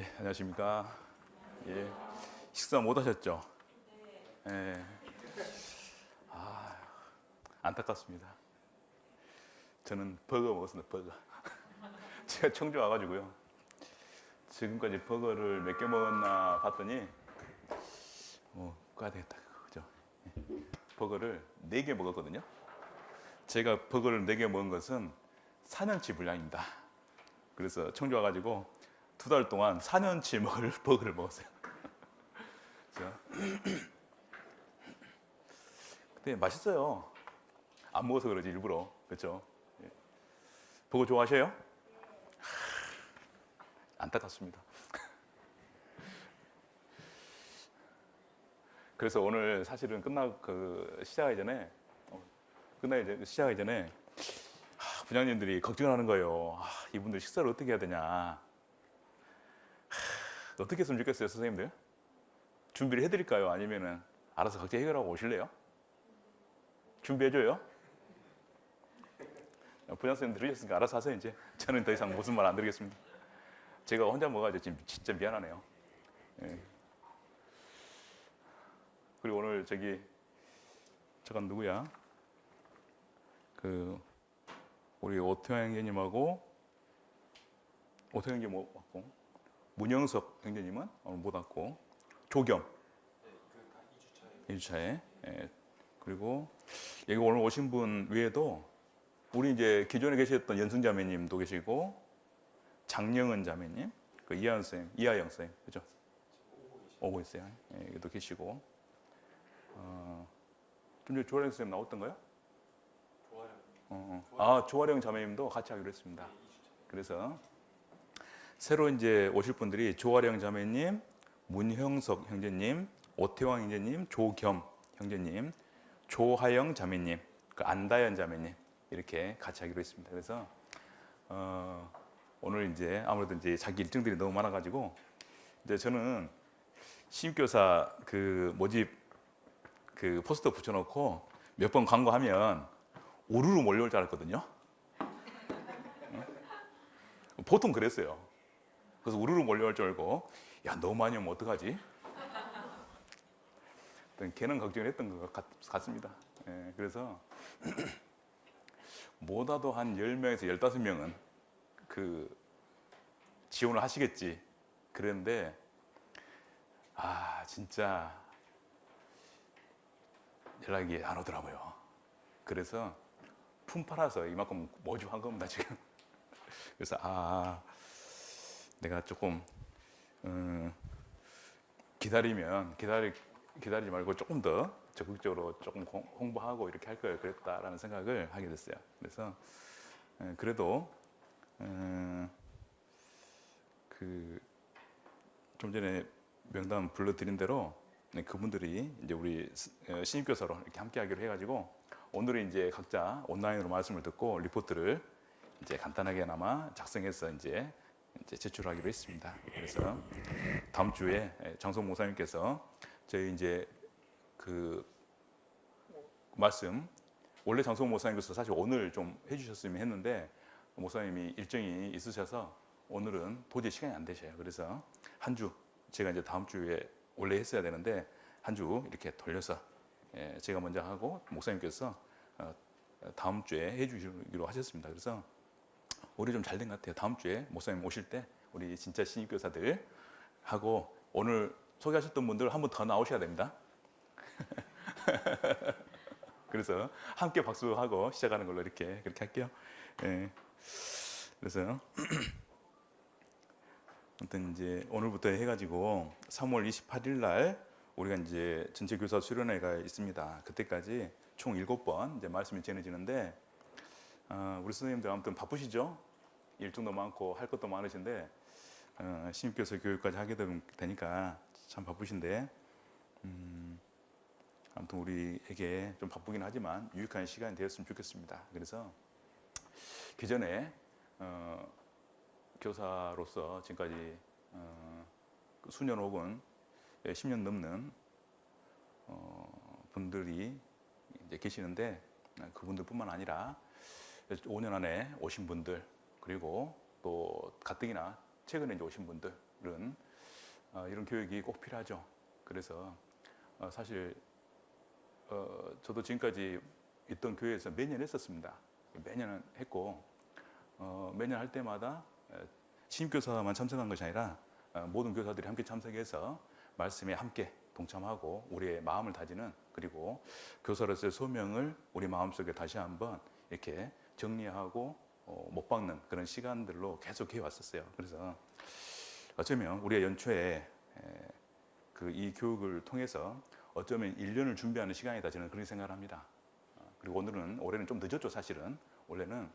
예, 안녕하십니까. 예, 식사 못 하셨죠? 예. 아, 안타깝습니다. 저는 버거 먹었습니다, 버거. 제가 청주 와가지고요. 지금까지 버거를 몇 개 먹었나 봤더니, 가야 되겠다, 그죠? 예. 버거를 4개 먹었거든요. 제가 버거를 4개 먹은 것은 4년치 분량입니다. 그래서 청주 와가지고 2달 동안 4년치 먹을 버거를 먹었어요. 근데 맛있어요. 안 먹어서 그러지 일부러. 그렇죠? 버거 좋아하셔요? 안타깝습니다. 그래서 오늘 사실은 시작하기 전에 부장님들이 걱정을 하는 거예요. 이분들 식사를 어떻게 해야 되냐. 어떻게 했으면 좋겠어요, 선생님들? 준비를 해드릴까요? 아니면은 알아서 각자 해결하고 오실래요? 준비해줘요? 부장 선생님 들으셨으니까 알아서 하세요. 이제 저는 더 이상 무슨 말 안 드리겠습니다. 제가 혼자 먹어가지고 지금 진짜 미안하네요. 예. 그리고 오늘 잠깐 누구야? 우리 오태영 형제님하고 오태영 형제 못 왔고, 문영석 형제님은 오늘 못 왔고, 조겸 2주차에. 예. 그리고 여기 오늘 오신 분 외에도 우리 이제 기존에 계셨던 연승 자매님도 계시고, 장영은 자매님, 이하영 쌤, 그죠? 오고 있어요. 예, 여기도 계시고, 좀 전에 조아령 쌤 나왔던가요? 조아령 자매님도 같이 하기로 했습니다. 그래서 새로 이제 오실 분들이 조아령 자매님, 문형석 형제님, 오태왕 형제님, 조겸 형제님, 조하영 자매님, 안다연 자매님 이렇게 같이 하기로 했습니다. 그래서 오늘 이제 아무래도 이제 자기 일정들이 너무 많아가지고 이제 저는 신입교사 모집 포스터 붙여놓고 몇 번 광고하면 우르르 몰려올 줄 알았거든요. 보통 그랬어요. 그래서 우르르 몰려올 줄 알고, 야, 너무 많이 오면 어떡하지? 걔는 걱정을 했던 것 같습니다. 예, 그래서 못와도 한 10명에서 15명은 지원을 하시겠지. 그런데 진짜 연락이 안 오더라고요. 그래서 품 팔아서 이만큼 모집한 겁니다, 지금. 그래서 내가 조금 기다리지 말고 조금 더 적극적으로 조금 홍보하고 이렇게 할 걸 그랬다라는 생각을 하게 됐어요. 그래서 그래도 좀 전에 명단 불러드린 대로 그분들이 이제 우리 신입교사로 이렇게 함께하기로 해가지고 오늘은 이제 각자 온라인으로 말씀을 듣고 리포트를 이제 간단하게나마 작성해서 이제 제출하기로 했습니다. 그래서 다음 주에 장성 목사님께서 저희 이제 말씀, 원래 장성 목사님께서 사실 오늘 좀 해주셨으면 했는데 목사님이 일정이 있으셔서 오늘은 도저히 시간이 안 되셔요. 그래서 한 주, 제가 이제 다음 주에 원래 했어야 되는데 한 주 이렇게 돌려서 제가 먼저 하고 목사님께서 다음 주에 해주시기로 하셨습니다. 그래서 우리 좀 잘 된 것 같아요. 다음 주에 목사님 오실 때 우리 진짜 신입교사들 하고 오늘 소개하셨던 분들 한 번 더 나오셔야 됩니다. 그래서 함께 박수하고 시작하는 걸로 그렇게 할게요. 예. 그래서 아무튼 이제 오늘부터 해가지고 3월 28일 날 우리가 이제 전체 교사 수련회가 있습니다. 그때까지 총 7번 이제 말씀이 전해지는데 우리 선생님들 아무튼 바쁘시죠? 일정도 많고 할 것도 많으신데 신입교사 교육까지 하게 되니까 참 바쁘신데 아무튼 우리에게 좀 바쁘긴 하지만 유익한 시간이 되었으면 좋겠습니다. 그래서 기존에 교사로서 지금까지 수년 혹은 10년 넘는 분들이 이제 계시는데 그분들뿐만 아니라 5년 안에 오신 분들 그리고 또 가뜩이나 최근에 이제 오신 분들 이런 교육이 꼭 필요하죠. 그래서 사실 저도 지금까지 있던 교회에서 매년 했었습니다. 매년 했고 매년 할 때마다 신입교사만 참석한 것이 아니라 모든 교사들이 함께 참석해서 말씀에 함께 동참하고 우리의 마음을 다지는, 그리고 교사로서의 소명을 우리 마음속에 다시 한번 이렇게 정리하고 못 박는 그런 시간들로 계속 해왔었어요. 그래서 어쩌면 우리의 연초에 이 교육을 통해서 어쩌면 1년을 준비하는 시간이다, 저는 그렇게 생각을 합니다. 그리고 올해는 좀 늦었죠. 사실은 원래는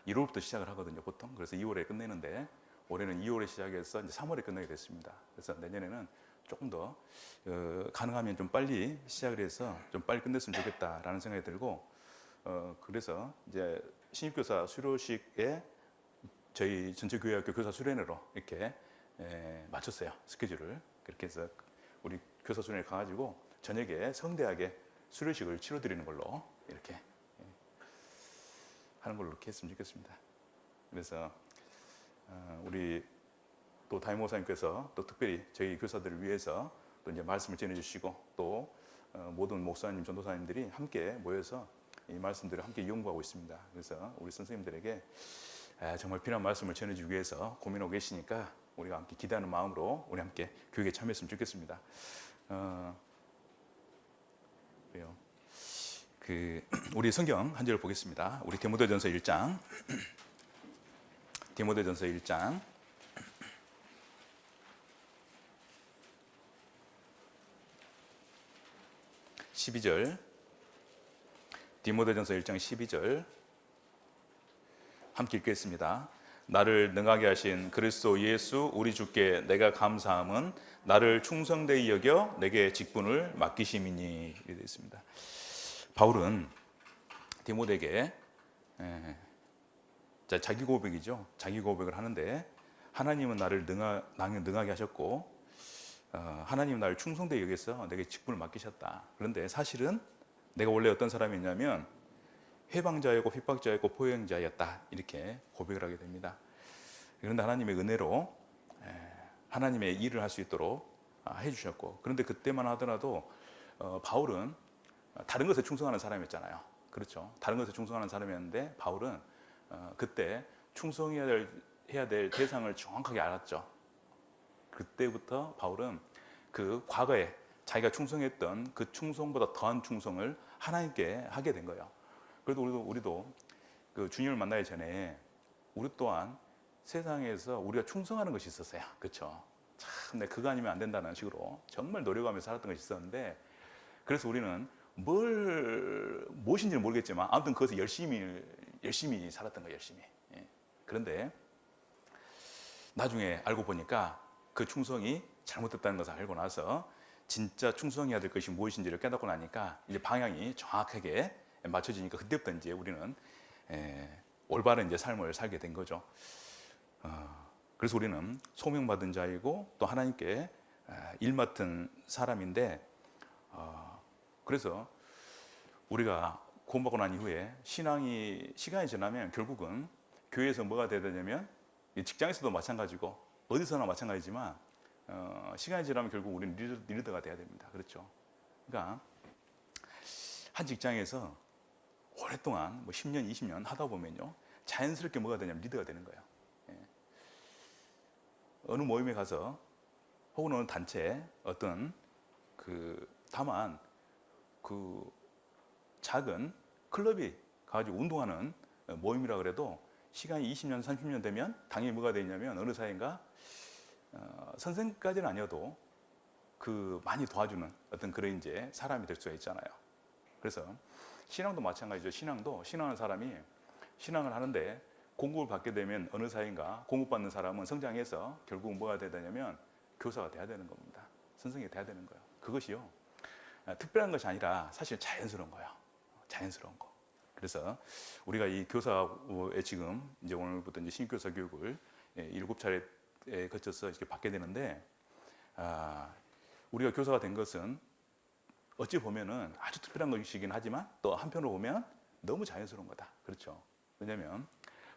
1월부터 시작을 하거든요, 보통. 그래서 2월에 끝내는데 올해는 2월에 시작해서 이제 3월에 끝내게 됐습니다. 그래서 내년에는 조금 더 가능하면 좀 빨리 시작을 해서 좀 빨리 끝냈으면 좋겠다라는 생각이 들고, 그래서 이제 신입교사 수료식에 저희 전체교회학교 교사 수련회로 이렇게 맞췄어요, 스케줄을. 그렇게 해서 우리 교사 수련회 가가지고 저녁에 성대하게 수료식을 치러드리는 걸로 이렇게 하는 걸로 이렇게 했으면 좋겠습니다. 그래서 우리 또 담임 목사님께서 또 특별히 저희 교사들을 위해서 또 이제 말씀을 전해주시고, 또 모든 목사님, 전도사님들이 함께 모여서 이 말씀들을 함께 연구하고 있습니다. 그래서 우리 선생님들에게 정말 필요한 말씀을 전해주기 위해서 고민하고 계시니까 우리가 함께 기대하는 마음으로 우리 함께 교육에 참여했으면 좋겠습니다. 그래요. 우리 성경 한 절 보겠습니다. 우리 디모데전서 1장. 디모데전서 1장 12절. 디모데전서 1장 12절 함께 읽겠습니다. 나를 능하게 하신 그리스도 예수 우리 주께 내가 감사함은 나를 충성되이 여겨 내게 직분을 맡기심이니, 이렇게 되어 있습니다. 바울은 디모데에게 자기 고백이죠. 자기 고백을 하는데, 하나님은 나를 능하게 하셨고 하나님은 나를 충성되이 여겨서 내게 직분을 맡기셨다. 그런데 사실은 내가 원래 어떤 사람이었냐면 해방자였고 핍박자였고 포용자였다, 이렇게 고백을 하게 됩니다. 그런데 하나님의 은혜로 하나님의 일을 할 수 있도록 해주셨고, 그런데 그때만 하더라도 바울은 다른 것에 충성하는 사람이었잖아요. 그렇죠. 다른 것에 충성하는 사람이었는데 바울은 그때 충성해야 될 대상을 정확하게 알았죠. 그때부터 바울은 그 과거에 자기가 충성했던 그 충성보다 더한 충성을 하나님께 하게 된 거예요. 그래도 우리도 그 주님을 만나기 전에 우리 또한 세상에서 우리가 충성하는 것이 있었어요. 그렇죠. 참, 그거 아니면 안 된다는 식으로 정말 노력하면서 살았던 것이 있었는데, 그래서 우리는 무엇인지는 모르겠지만 아무튼 그것을 열심히 살았던 거예요. 열심히. 그런데 나중에 알고 보니까 그 충성이 잘못됐다는 것을 알고 나서 진짜 충성해야 될 것이 무엇인지를 깨닫고 나니까 이제 방향이 정확하게 맞춰지니까 그때부터 이제 우리는 올바른 이제 삶을 살게 된 거죠. 그래서 우리는 소명받은 자이고 또 하나님께 일 맡은 사람인데, 그래서 우리가 구원받고 난 이후에 시간이 지나면 결국은 교회에서 뭐가 돼야 되냐면, 직장에서도 마찬가지고 어디서나 마찬가지지만 시간이 지나면 결국 우리는 리더가 돼야 됩니다. 그렇죠. 그러니까 한 직장에서 오랫동안 10년, 20년 하다 보면요, 자연스럽게 뭐가 되냐면 리더가 되는 거예요. 어느 모임에 가서 혹은 어느 단체에 어떤 다만 작은 클럽이 가지고 운동하는 모임이라 그래도 시간이 20년, 30년 되면 당연히 뭐가 되냐면 어느 사이인가 선생까지는 아니어도 많이 도와주는 어떤 그런 이제 사람이 될 수가 있잖아요. 그래서 신앙도 마찬가지죠. 신앙하는 사람이 신앙을 하는데 공급을 받게 되면 어느 사이인가 공급받는 사람은 성장해서 결국 뭐가 되냐면 교사가 돼야 되는 겁니다. 선생이 돼야 되는 거예요. 그것이요, 특별한 것이 아니라 사실 자연스러운 거예요. 자연스러운 거. 그래서 우리가 이 교사에 지금 이제 오늘부터 이제 신교사 교육을 7차례에 거쳐서 이렇게 받게 되는데, 우리가 교사가 된 것은 어찌 보면은 아주 특별한 것이긴 하지만 또 한편으로 보면 너무 자연스러운 거다. 그렇죠. 왜냐하면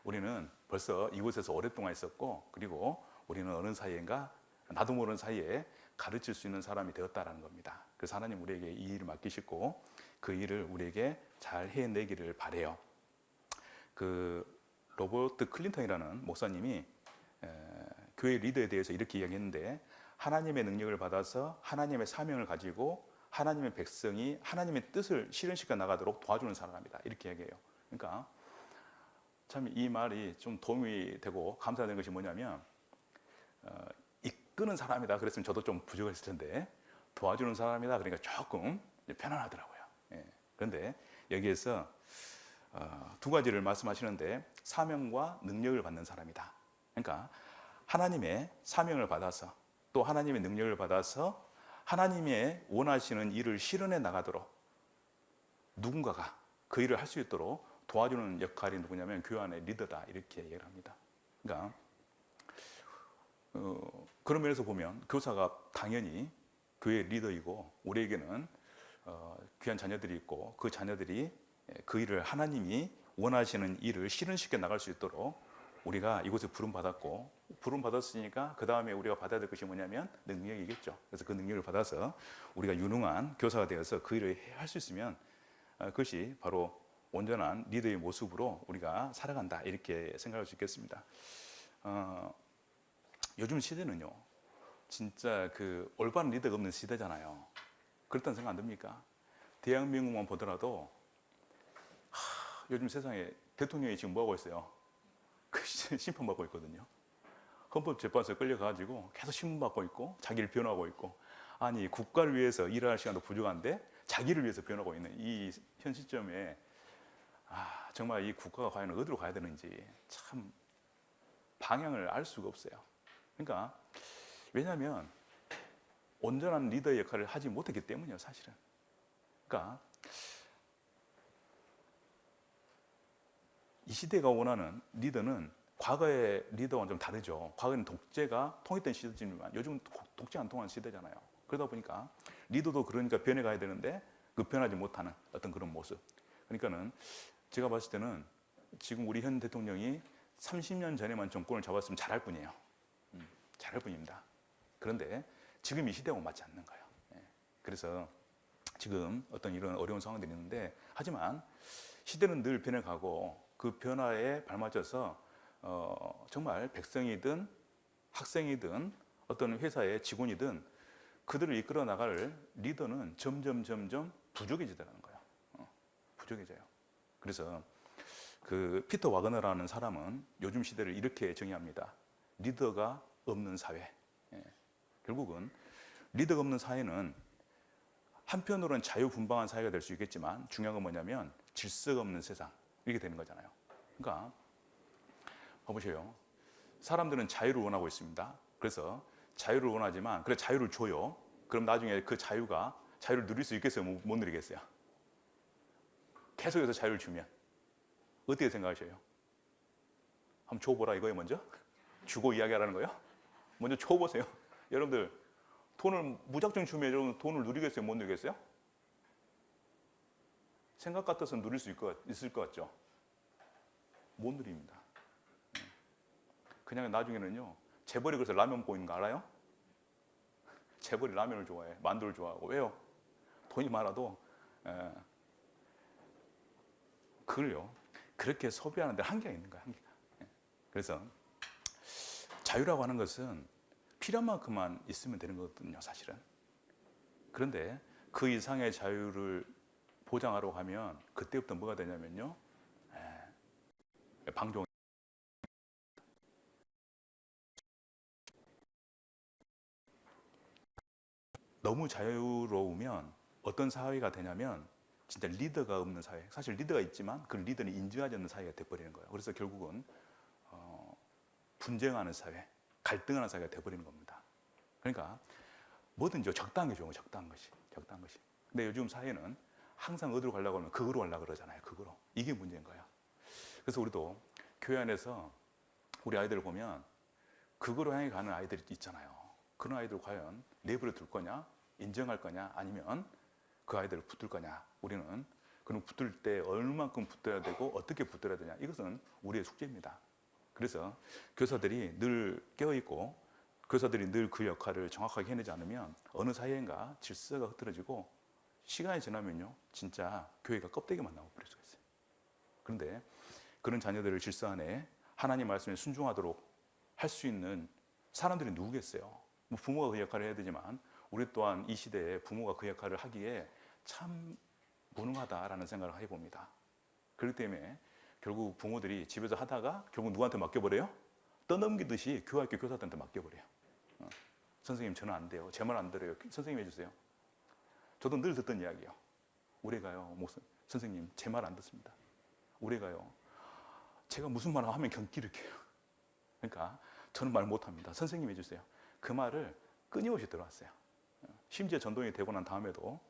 우리는 벌써 이곳에서 오랫동안 있었고, 그리고 우리는 어느 사이인가 나도 모르는 사이에 가르칠 수 있는 사람이 되었다라는 겁니다. 그래서 하나님 우리에게 이 일을 맡기시고 그 일을 우리에게 잘 해내기를 바래요. 그 로버트 클린턴이라는 목사님이 교회 리더에 대해서 이렇게 이야기했는데, 하나님의 능력을 받아서 하나님의 사명을 가지고 하나님의 백성이 하나님의 뜻을 실현시켜 나가도록 도와주는 사람이다, 이렇게 이야기해요. 그러니까 참 이 말이 좀 도움이 되고 감사되는 것이 뭐냐면, 이끄는 사람이다 그랬으면 저도 좀 부족했을 텐데, 도와주는 사람이다 그러니까 조금 편안하더라고요. 예. 그런데 여기에서 두 가지를 말씀하시는데, 사명과 능력을 받는 사람이다. 그러니까 하나님의 사명을 받아서 또 하나님의 능력을 받아서 하나님의 원하시는 일을 실현해 나가도록 누군가가 그 일을 할 수 있도록 도와주는 역할이 누구냐면 교회 안의 리더다, 이렇게 얘기를 합니다. 그러니까 그런 면에서 보면 교사가 당연히 교회의 리더이고, 우리에게는 귀한 자녀들이 있고, 그 자녀들이 그 일을 하나님이 원하시는 일을 실현시켜 나갈 수 있도록 우리가 이곳에 부름받았고, 부름받았으니까 그 다음에 우리가 받아야 될 것이 뭐냐면 능력이겠죠. 그래서 그 능력을 받아서 우리가 유능한 교사가 되어서 그 일을 할 수 있으면 그것이 바로 온전한 리더의 모습으로 우리가 살아간다, 이렇게 생각할 수 있겠습니다. 요즘 시대는요, 진짜 그 올바른 리더가 없는 시대잖아요. 그렇다는 생각 안 듭니까? 대한민국만 보더라도 요즘 세상에 대통령이 지금 뭐 하고 있어요? 심판받고 있거든요. 헌법재판소에 끌려가지고 계속 신문받고 있고 자기를 변호하고 있고, 아니 국가를 위해서 일할 시간도 부족한데 자기를 위해서 변호하고 있는 이 현 시점에 정말 이 국가가 과연 어디로 가야 되는지 참 방향을 알 수가 없어요. 그러니까 왜냐하면 온전한 리더의 역할을 하지 못했기 때문이에요, 사실은. 그러니까 이 시대가 원하는 리더는 과거의 리더와는 좀 다르죠. 과거에는 독재가 통했던 시대지만 요즘은 독재 안 통하는 시대잖아요. 그러다 보니까 리더도 그러니까 변해가야 되는데 그 변하지 못하는 어떤 그런 모습. 그러니까는 제가 봤을 때는 지금 우리 현 대통령이 30년 전에만 정권을 잡았으면 잘할 뿐이에요. 잘할 뿐입니다. 그런데 지금 이 시대하고 맞지 않는 거예요. 그래서 지금 어떤 이런 어려운 상황들이 있는데, 하지만 시대는 늘 변해가고 그 변화에 발맞춰서 정말 백성이든 학생이든 어떤 회사의 직원이든 그들을 이끌어 나갈 리더는 점점 부족해지더라는 거예요. 부족해져요. 그래서 그 피터 와그너라는 사람은 요즘 시대를 이렇게 정의합니다. 리더가 없는 사회. 결국은 리더가 없는 사회는 한편으로는 자유분방한 사회가 될 수 있겠지만, 중요한 건 뭐냐면 질서가 없는 세상, 이렇게 되는 거잖아요. 그러니까 봐보세요. 사람들은 자유를 원하고 있습니다. 그래서 자유를 원하지만, 그래 자유를 줘요. 그럼 나중에 그 자유를 누릴 수 있겠어요? 못 누리겠어요? 계속해서 자유를 주면 어떻게 생각하셔요? 한번 줘보라 이거예요. 먼저 주고 이야기하라는 거예요? 먼저 줘보세요. 여러분들 돈을 무작정 주면 여러분 돈을 누리겠어요? 못 누리겠어요? 생각 같아서 누릴 수 있을 것 같죠? 못 누립니다. 그냥 나중에는요, 재벌이 그래서 라면 먹고 있는 거 알아요? 재벌이 라면을 좋아해, 만두를 좋아하고. 왜요? 돈이 많아도 그걸요, 그렇게 소비하는 데 한계가 있는 거야, 한계가. 그래서 자유라고 하는 것은 필요한 만큼만 있으면 되는 거거든요, 사실은. 그런데 그 이상의 자유를 보장하려고 하면 그때부터 뭐가 되냐면요, 방종. 너무 자유로우면 어떤 사회가 되냐면 진짜 리더가 없는 사회. 사실 리더가 있지만 그 리더는 인정하지 않는 사회가 돼버리는 거예요. 그래서 결국은 분쟁하는 사회, 갈등하는 사회가 돼버리는 겁니다. 그러니까 뭐든지 적당한 게 좋은 거예요. 적당한 것이. 근데 요즘 사회는 항상 어디로 가려고 하면 극으로 가려고 그러잖아요. 극으로. 이게 문제인 거예요. 그래서 우리도 교회 안에서 우리 아이들을 보면 극으로 향해 가는 아이들이 있잖아요. 그런 아이들 과연 내버려 둘 거냐, 인정할 거냐, 아니면 그 아이들을 붙들 거냐. 우리는 그럼 붙들 때 얼마만큼 붙어야 되고 어떻게 붙들어야 되냐, 이것은 우리의 숙제입니다. 그래서 교사들이 늘 깨어있고 교사들이 늘 그 역할을 정확하게 해내지 않으면 어느 사이인가 질서가 흐트러지고 시간이 지나면요 진짜 교회가 껍데기만 나오고 버릴 수가 있어요. 그런데 그런 자녀들을 질서 안에 하나님 말씀에 순종하도록 할 수 있는 사람들이 누구겠어요? 뭐 부모가 그 역할을 해야 되지만 우리 또한 이 시대에 부모가 그 역할을 하기에 참 무능하다라는 생각을 해봅니다. 그렇기 때문에 결국 부모들이 집에서 하다가 결국 누구한테 맡겨버려요? 떠넘기듯이 교학교 교사들한테 맡겨버려요. 선생님 저는 안 돼요. 제 말 안 들어요. 선생님 해주세요. 저도 늘 듣던 이야기예요. 오래가요. 선생님 제 말 안 듣습니다. 오래가요. 제가 무슨 말 하면 경기를 켜요. 그러니까 저는 말 못합니다. 선생님 해주세요. 그 말을 끊임없이 들어왔어요. 심지어 전도인이 되고 난 다음에도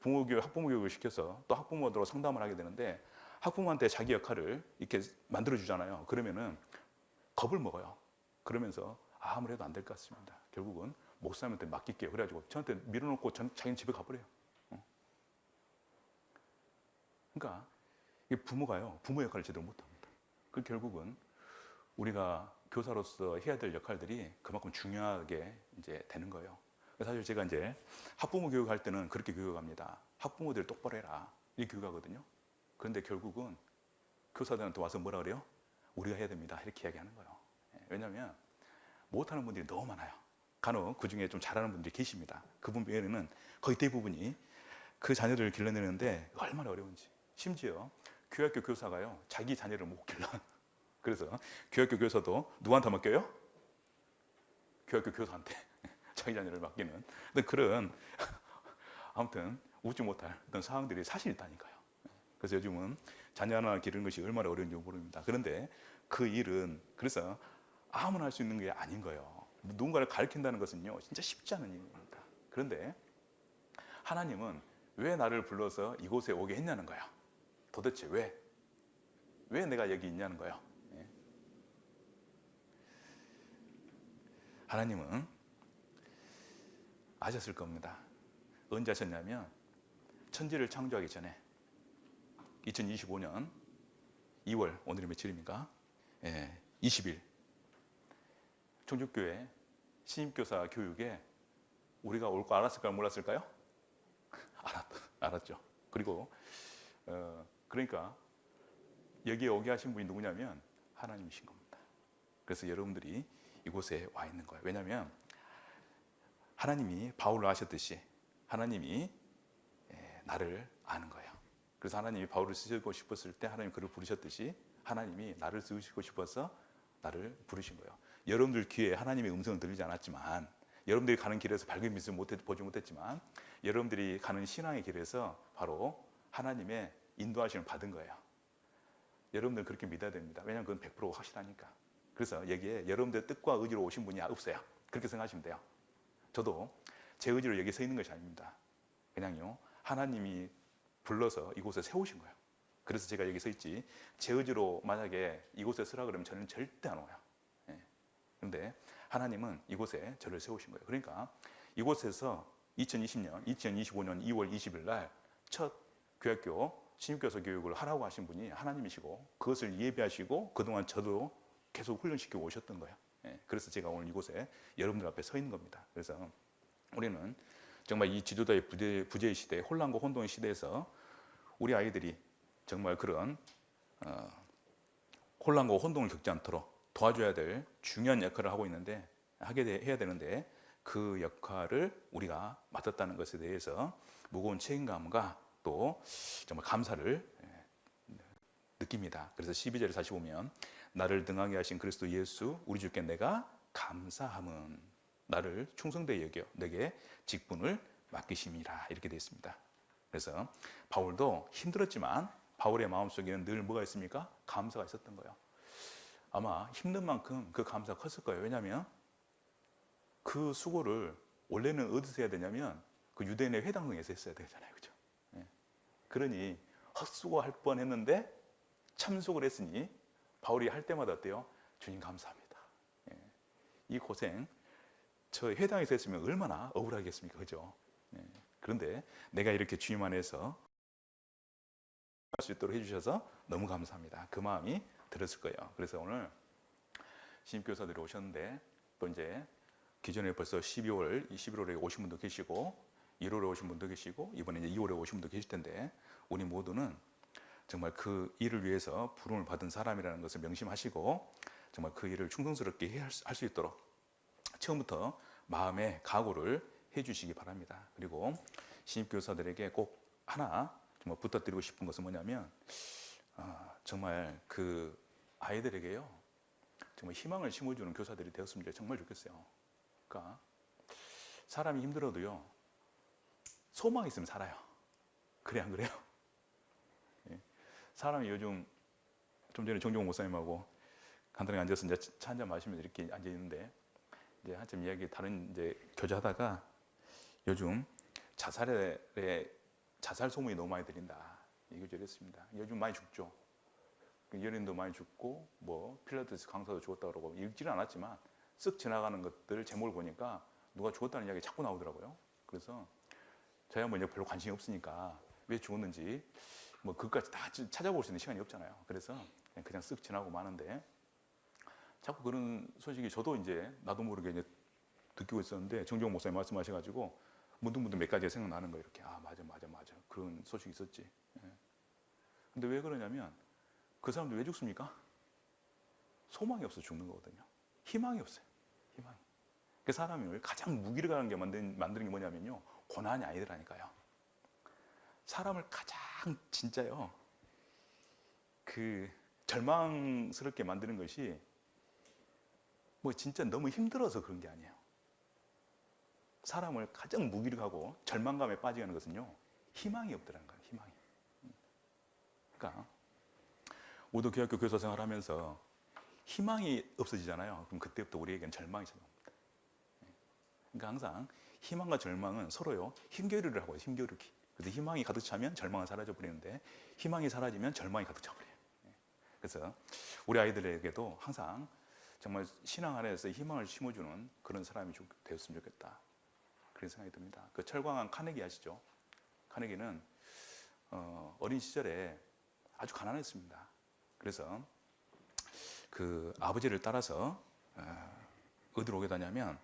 학부모 교육을 시켜서 또 학부모들하고 상담을 하게 되는데 학부모한테 자기 역할을 이렇게 만들어주잖아요. 그러면은 겁을 먹어요. 그러면서 아무래도 안 될 것 같습니다. 결국은 목사님한테 맡길게요. 그래가지고 저한테 밀어놓고 자기는 집에 가버려요. 그러니까 부모가요. 부모 역할을 제대로 못합니다. 그 결국은 우리가 교사로서 해야 될 역할들이 그만큼 중요하게 이제 되는 거예요. 사실 제가 이제 학부모 교육할 때는 그렇게 교육합니다. 학부모들 똑바로 해라. 이렇게 교육하거든요. 그런데 결국은 교사들한테 와서 뭐라 그래요? 우리가 해야 됩니다. 이렇게 이야기하는 거예요. 왜냐하면 못하는 분들이 너무 많아요. 간혹 그 중에 좀 잘하는 분들이 계십니다. 그분 외에는 거의 대부분이 그 자녀들을 길러내는데 얼마나 어려운지. 심지어 교학교 교사가요 자기 자녀를 못 길러. 그래서 교학교 교사도 누구한테 맡겨요? 교학교 교사한테 자기 자녀를 맡기는 그런 아무튼 웃지 못할 어떤 상황들이 사실 있다니까요. 그래서 요즘은 자녀 하나 기르는 것이 얼마나 어려운지 모릅니다. 그런데 그 일은 그래서 아무나 할 수 있는 게 아닌 거예요. 누군가를 가르친다는 것은요 진짜 쉽지 않은 일입니다. 그런데 하나님은 왜 나를 불러서 이곳에 오게 했냐는 거야. 도대체 왜 내가 여기 있냐는 거예요. 하나님은 아셨을 겁니다. 언제 하셨냐면 천지를 창조하기 전에 2025년 2월 오늘이 며칠입니까? 20일 청주교회 신임교사 교육에 우리가 올 거 알았을까요? 몰랐을까요? 알았죠. 그리고 그러니까 여기에 오게 하신 분이 누구냐면 하나님이신 겁니다. 그래서 여러분들이 이곳에 와 있는 거예요. 왜냐하면 하나님이 바울을 아셨듯이 하나님이 나를 아는 거예요. 그래서 하나님이 바울을 쓰시고 싶었을 때 하나님 그를 부르셨듯이 하나님이 나를 쓰시고 싶어서 나를 부르신 거예요. 여러분들 귀에 하나님의 음성은 들리지 않았지만 여러분들이 가는 길에서 밝은 빛을 보지 못했지만 여러분들이 가는 신앙의 길에서 바로 하나님의 인도하심을 받은 거예요. 여러분들 그렇게 믿어야 됩니다. 왜냐하면 그건 100% 확실하니까. 그래서 여기에 여러분들의 뜻과 의지로 오신 분이 없어요. 그렇게 생각하시면 돼요. 저도 제 의지로 여기 서 있는 것이 아닙니다. 그냥요 하나님이 불러서 이곳에 세우신 거예요. 그래서 제가 여기 서 있지 제 의지로 만약에 이곳에 서라 그러면 저는 절대 안 와요. 그런데 하나님은 이곳에 저를 세우신 거예요. 그러니까 이곳에서 2025년 2월 20일 날 첫 교학교 신입교사 교육을 하라고 하신 분이 하나님이시고 그것을 예비하시고 그동안 저도 계속 훈련시키고 오셨던 거예요. 그래서 제가 오늘 이곳에 여러분들 앞에 서 있는 겁니다. 그래서 우리는 정말 이 지도자의 부재의 시대, 혼란과 혼동의 시대에서 우리 아이들이 정말 그런 혼란과 혼동을 겪지 않도록 도와줘야 될 중요한 역할을 하고 있는데 해야 되는데 그 역할을 우리가 맡았다는 것에 대해서 무거운 책임감과 또 정말 감사를 느낍니다. 그래서 12절을 다시 보면 나를 등하게 하신 그리스도 예수 우리 주께 내가 감사함은 나를 충성되게 여겨 내게 직분을 맡기심이라 이렇게 되어 있습니다. 그래서 바울도 힘들었지만 바울의 마음속에는 늘 뭐가 있습니까? 감사가 있었던 거예요. 아마 힘든 만큼 그 감사가 컸을 거예요. 왜냐하면 그 수고를 원래는 어디서 해야 되냐면 그 유대인의 회당성에서 했어야 되잖아요. 그죠? 그러니 헛수고할 뻔했는데 참석을 했으니 바울이 할 때마다 어때요? 주님 감사합니다. 이 고생 저 회당에서 했으면 얼마나 억울하겠습니까? 그죠? 그런데 내가 이렇게 주님 안에서 할 수 있도록 해주셔서 너무 감사합니다. 그 마음이 들었을 거예요. 그래서 오늘 신입교사들이 오셨는데 또 이제 기존에 벌써 11월에 오신 분도 계시고 1월에 오신 분도 계시고 이번에 이제 2월에 오신 분도 계실 텐데 우리 모두는 정말 그 일을 위해서 부름을 받은 사람이라는 것을 명심하시고 정말 그 일을 충성스럽게 할 수 있도록 처음부터 마음의 각오를 해주시기 바랍니다. 그리고 신입교사들에게 꼭 하나 정말 부탁드리고 싶은 것은 뭐냐면 정말 그 아이들에게요 정말 희망을 심어주는 교사들이 되었으면 정말 좋겠어요. 그러니까 사람이 힘들어도요 소망이 있으면 살아요. 그래 안 그래요? 예. 사람이 요즘 좀 전에 정종 목사님하고 간단하게 앉아서 이제 차 한잔 마시면서 이렇게 앉아 있는데 이제 한참 이야기 다른 이제 교제하다가 요즘 자살 소문이 너무 많이 들린다 이거 저랬습니다. 요즘 많이 죽죠. 연예인도 많이 죽고 뭐 필라테스 강사도 죽었다 그러고 읽지는 않았지만 쓱 지나가는 것들 제목을 보니까 누가 죽었다는 이야기 자꾸 나오더라고요. 그래서 저야 뭐 이제 별로 관심이 없으니까 왜 죽었는지 뭐 그것까지 다 찾아볼 수 있는 시간이 없잖아요. 그래서 그냥 쓱 지나고 마는데 자꾸 그런 소식이 저도 이제 나도 모르게 이제 듣고 있었는데 정종 목사님 말씀하셔가지고 문득문득 몇 가지가 생각나는 거예요. 이렇게 맞아 그런 소식이 있었지. 근데 왜 그러냐면 그 사람들 왜 죽습니까? 소망이 없어 죽는 거거든요. 희망이 없어요. 희망이. 그 사람을 가장 무기력하게 게 만드는 게 뭐냐면요 고난이 아니더라니까요. 사람을 가장 진짜요 그 절망스럽게 만드는 것이 뭐 진짜 너무 힘들어서 그런 게 아니에요. 사람을 가장 무기력하고 절망감에 빠지게 하는 것은요 희망이 없더라는 거예요. 희망이. 그러니까 우리도 교학교 교사 생활하면서 희망이 없어지잖아요. 그럼 그때부터 우리에게는 절망이 찾아옵니다. 그러니까 항상 희망과 절망은 서로요 힘겨루기를 하고 힘겨루기. 그래서 희망이 가득 차면 절망은 사라져 버리는데 희망이 사라지면 절망이 가득 차 버려요. 그래서 우리 아이들에게도 항상 정말 신앙 안에서 희망을 심어주는 그런 사람이 되었으면 좋겠다. 그런 생각이 듭니다. 그 철광한 카네기 아시죠? 카네기는 어린 시절에 아주 가난했습니다. 그래서 그 아버지를 따라서 어디로 오게 되냐면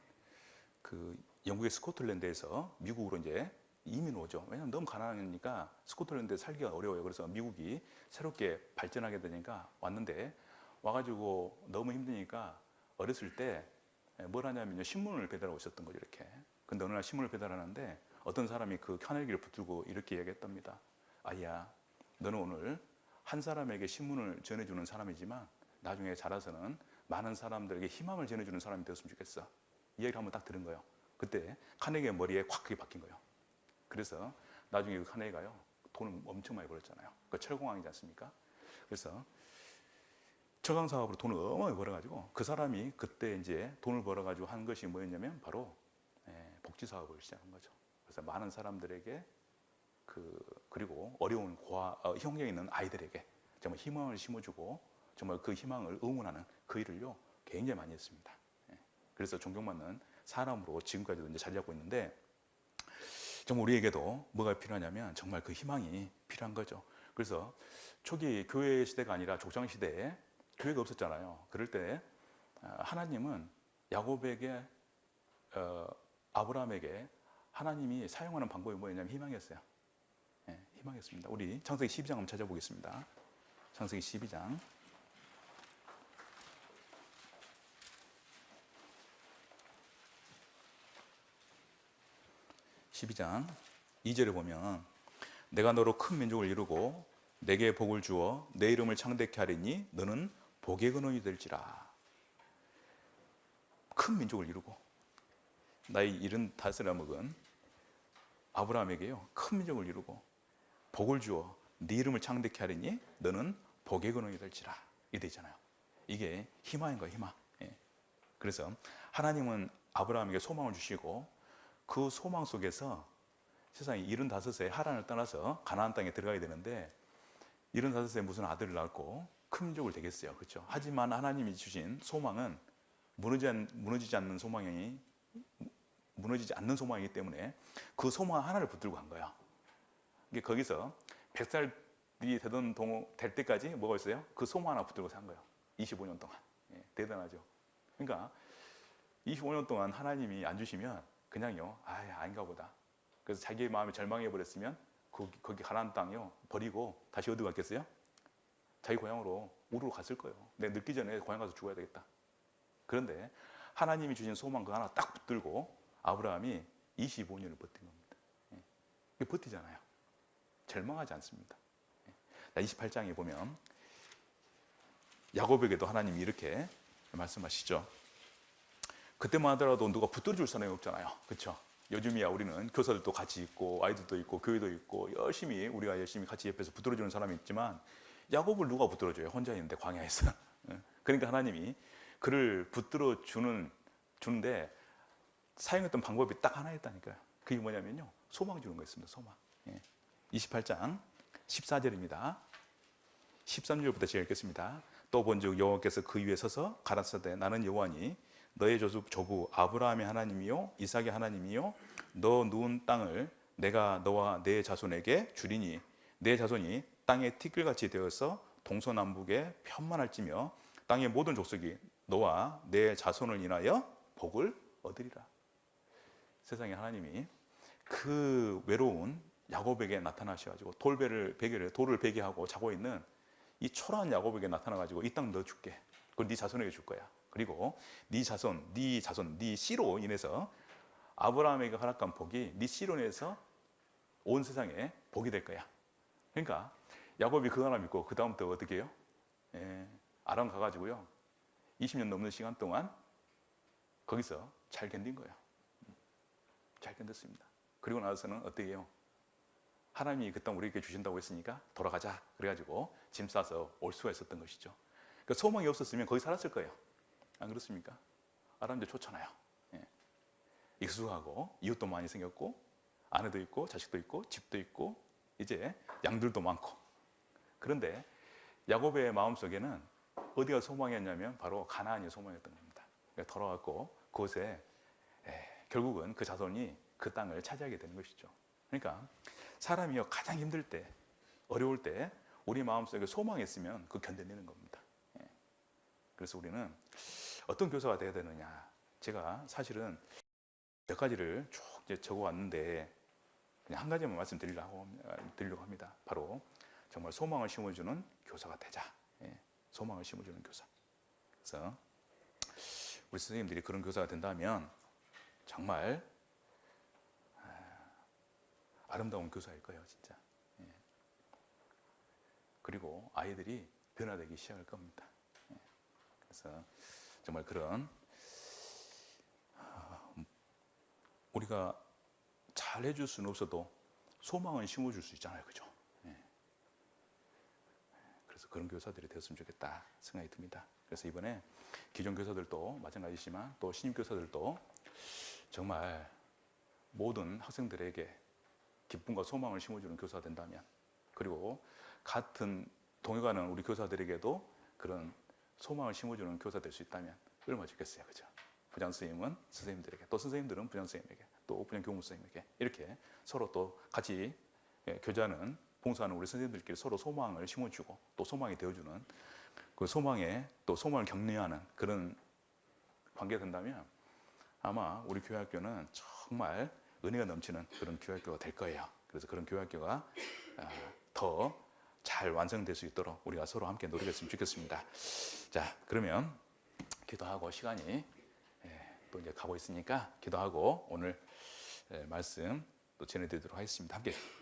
그 영국의 스코틀랜드에서 미국으로 이제 이민 오죠. 왜냐하면 너무 가난하니까 스코틀랜드에 살기가 어려워요. 그래서 미국이 새롭게 발전하게 되니까 왔는데 와가지고 너무 힘드니까 어렸을 때 뭘 하냐면요 신문을 배달하고 있었던 거죠. 이렇게. 근데 어느 날 신문을 배달하는데 어떤 사람이 그 카네기를 붙들고 이렇게 얘기했답니다. 아이야, 너는 오늘 한 사람에게 신문을 전해주는 사람이지만 나중에 자라서는 많은 사람들에게 희망을 전해주는 사람이 되었으면 좋겠어. 이 얘기를 한번 딱 들은 거예요. 그때 카네기의 머리에 확 그게 박힌 거예요. 그래서 나중에 그 카네기가요 돈을 엄청 많이 벌었잖아요. 그 철공왕이지 않습니까? 그래서 철강 사업으로 돈을 어마어마하게 벌어가지고 그 사람이 그때 이제 돈을 벌어가지고 한 것이 뭐였냐면 바로 복지 사업을 시작한 거죠. 그래서 많은 사람들에게 그리고 어려운 형편에 있는 아이들에게 정말 희망을 심어주고 정말 그 희망을 응원하는 그 일을요 굉장히 많이 했습니다. 그래서 존경받는 사람으로 지금까지도 이제 자리 잡고 있는데 정말 우리에게도 뭐가 필요하냐면 정말 그 희망이 필요한 거죠. 그래서 초기 교회 시대가 아니라 족장 시대에 교회가 없었잖아요. 그럴 때 하나님은 야곱에게 아브라함에게 하나님이 사용하는 방법이 뭐였냐면 희망이었어요. 희망이었습니다. 우리 창세기 12장 한번 찾아보겠습니다. 창세기 12장 12장 2절에 보면 내가 너로 큰 민족을 이루고 내게 복을 주어 내 이름을 창대케 하리니 너는 복의 근원이 될지라. 큰 민족을 이루고 나이 75을 먹은 아브라함에게요 큰 민족을 이루고 복을 주어 네 이름을 창대케 하리니 너는 복의 근원이 될지라. 이게 되잖아요. 이게 희망인 거예요. 희망. 그래서 하나님은 아브라함에게 소망을 주시고 그 소망 속에서 세상에 75세 하란을 떠나서 가나안 땅에 들어가야 되는데 75세 무슨 아들을 낳고 큰 민족을 되겠어요. 그렇죠? 하지만 하나님이 주신 소망은 무너지지 않는 소망이기 때문에 그 소망 하나를 붙들고 간 거예요. 이게 거기서 100살이 될 때까지 뭐가 있어요? 그 소망 하나 붙들고 산 거예요. 25년 동안. 대단하죠. 그러니까 25년 동안 하나님이 안 주시면 그냥요, 아닌가 보다. 그래서 자기의 마음이 절망해 버렸으면 거기 가나안 땅요 버리고 다시 어디 갔겠어요? 자기 고향으로 우르르 갔을 거예요. 내가 늙기 전에 고향 가서 죽어야 되겠다. 그런데 하나님이 주신 소망 그 하나 딱 붙들고 아브라함이 25년을 버틴 겁니다. 예. 버티잖아요. 절망하지 않습니다. 28장에 보면 야곱에게도 하나님이 이렇게 말씀하시죠. 그때만 하더라도 누가 붙들어 줄 사람이 없잖아요. 그렇죠? 요즘이야 우리는 교사들도 같이 있고 아이들도 있고 교회도 있고 우리가 열심히 같이 옆에서 붙들어 주는 사람이 있지만 야곱을 누가 붙들어 줘요? 혼자 있는데 광야에서. 그러니까 하나님이 그를 붙들어 주는데 사용했던 방법이 딱 하나였다니까요. 그게 뭐냐면요, 소망 주는 거였습니다. 소망. 28장 14절입니다. 13절부터 제가 읽겠습니다. 또 본즉 여호와께서 그 위에 서서 가라사대 나는 여호와니 너의 조부 아브라함의 하나님이요 이삭의 하나님이요 너 누운 땅을 내가 너와 내 자손에게 주리니 내 자손이 땅의 티끌같이 되어서 동서남북에 편만할지며 땅의 모든 족속이 너와 내 자손을 인하여 복을 얻으리라. 세상에 하나님이 그 외로운 야곱에게 나타나셔가지고 돌을 베개하고 자고 있는 이 초라한 야곱에게 나타나가지고 이 땅 너 줄게. 그걸 네 자손에게 줄 거야. 그리고 네 자손, 네 씨로 인해서 아브라함에게 허락한 복이 네 씨로 인해서 온 세상에 복이 될 거야. 그러니까 야곱이 그 하나 믿고 그 다음부터 어떻게 해요? 아람 가가지고요 20년 넘는 시간 동안 거기서 잘 견딘 거예요. 잘 견뎠습니다. 그리고 나서는 어떻게 해요? 하나님이 그 땅 우리에게 주신다고 했으니까 돌아가자. 그래가지고 짐 싸서 올 수가 있었던 것이죠. 그러니까 소망이 없었으면 거기 살았을 거예요. 안 그렇습니까? 아람도 좋잖아요. 익숙하고 이웃도 많이 생겼고 아내도 있고 자식도 있고 집도 있고 이제 양들도 많고. 그런데 야곱의 마음속에는 어디가 소망이었냐면 바로 가나안이 소망이었던 겁니다. 그러니까 돌아왔고 그곳에 결국은 그 자손이 그 땅을 차지하게 되는 것이죠. 그러니까 사람이요 가장 힘들 때, 어려울 때 우리 마음속에 소망이 있으면 그 견뎌내는 겁니다. 그래서 우리는 어떤 교사가 되어야 되느냐, 제가 사실은 몇 가지를 쭉 적어왔는데 그냥 한 가지만 말씀드리려고 합니다. 바로 정말 소망을 심어주는 교사가 되자. 소망을 심어주는 교사. 그래서 우리 선생님들이 그런 교사가 된다면 정말 아름다운 교사일 거예요, 진짜. 그리고 아이들이 변화되기 시작할 겁니다. 그래서 정말 그런 우리가 잘 해줄 수는 없어도 소망은 심어줄 수 있잖아요, 그죠? 그래서 그런 교사들이 되었으면 좋겠다 생각이 듭니다. 그래서 이번에 기존 교사들도 마찬가지지만 또 신임 교사들도 정말 모든 학생들에게 기쁨과 소망을 심어주는 교사가 된다면, 그리고 같은 동역하는 우리 교사들에게도 그런 소망을 심어주는 교사 될 수 있다면 얼마나 좋겠어요, 그죠? 부장 선생님은 선생님들에게, 또 선생님들은 부장 선생님에게, 또 부장 교무 선생님에게 이렇게 서로 또 같이 교제하는, 봉사하는 우리 선생님들끼리 서로 소망을 심어주고 또 소망이 되어주는 그 소망에 또 소망을 격려하는 그런 관계가 된다면 아마 우리 교회학교는 정말 은혜가 넘치는 그런 교회학교가 될 거예요. 그래서 그런 교회학교가 더 잘 완성될 수 있도록 우리가 서로 함께 노력했으면 좋겠습니다. 자, 그러면 기도하고 시간이 또 이제 가고 있으니까 기도하고 오늘 말씀 또 전해드리도록 하겠습니다. 함께